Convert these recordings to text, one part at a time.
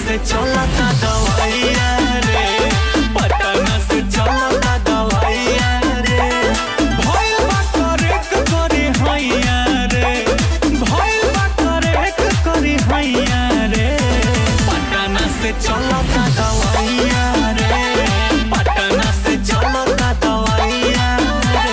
से चलता दवाइया रे, पटना से चलता दवाइया रे। भइल बा करेक करी हैया रे, भइल बा करेक करी हैया रे, पटना से चलता दवाइया रे, पटना से चलता दवाइया रे।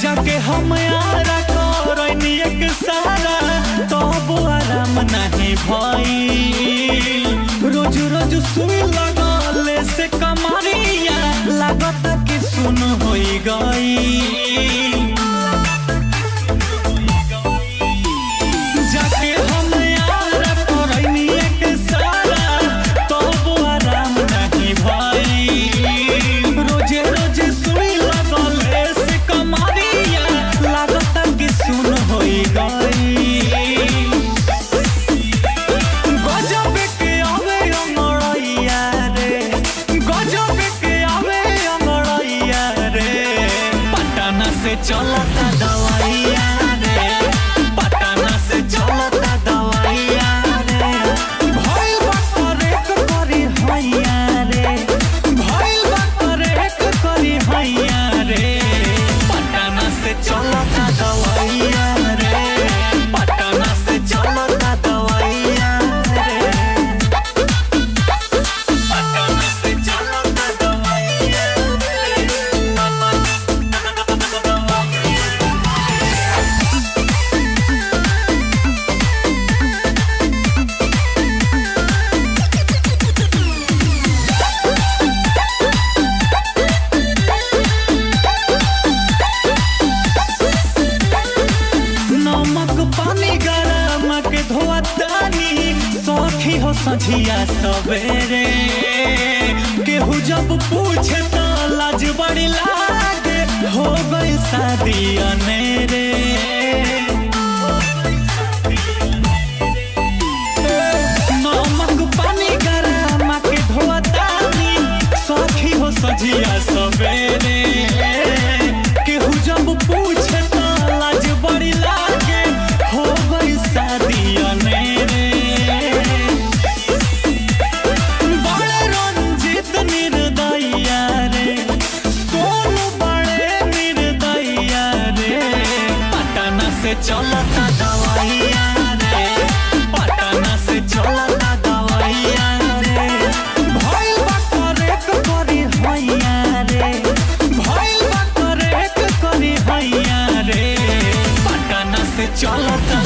जाके हम यारा करनी एक सारा तब आराम नहीं भई। रोज रोज सुई लगले से कमरिया लागत कि सुन होई गई। जाके हम यारा करनी एक सारा तब आराम नहीं भई। रोज रोज सुई लगले से कमरिया लागत कि सुन होई गई। गजब के आवे अंगड़ैया रे, गजब के आवे अंगड़ैया रे, पटना से चलता दवाइया रे, पटना से चलता दवाइया रे। भइल बा करेक करी हैया रे, भइल बा करेक करी हैया रे, पटना से चलता दवाइया रे, पटना से चलता दवाइया रे, पटना से चलता दवाइया रे। नमक पानी गरम के धोतानी सखी हो सझिया सवेरे। केहू जब पूछे तो लाज बड़ी लागे, हो गई शादी अनेरे। नमक पानी गरम के धोतानी सखी हो सझिया सवेरे। केहू जब पूछे तो लाज बड़ी लागे, हो गई शादी अनेरे। बड़े रंजित निर्दयिया रे, सोनू बड़े निर्दयिया रे, पटना से चलता दवाइया रे, पटना से चलता दवाइया रे। भइल बा करेक करी हैया रे, भइल बा करेक करी हैया रे, पटना से चलता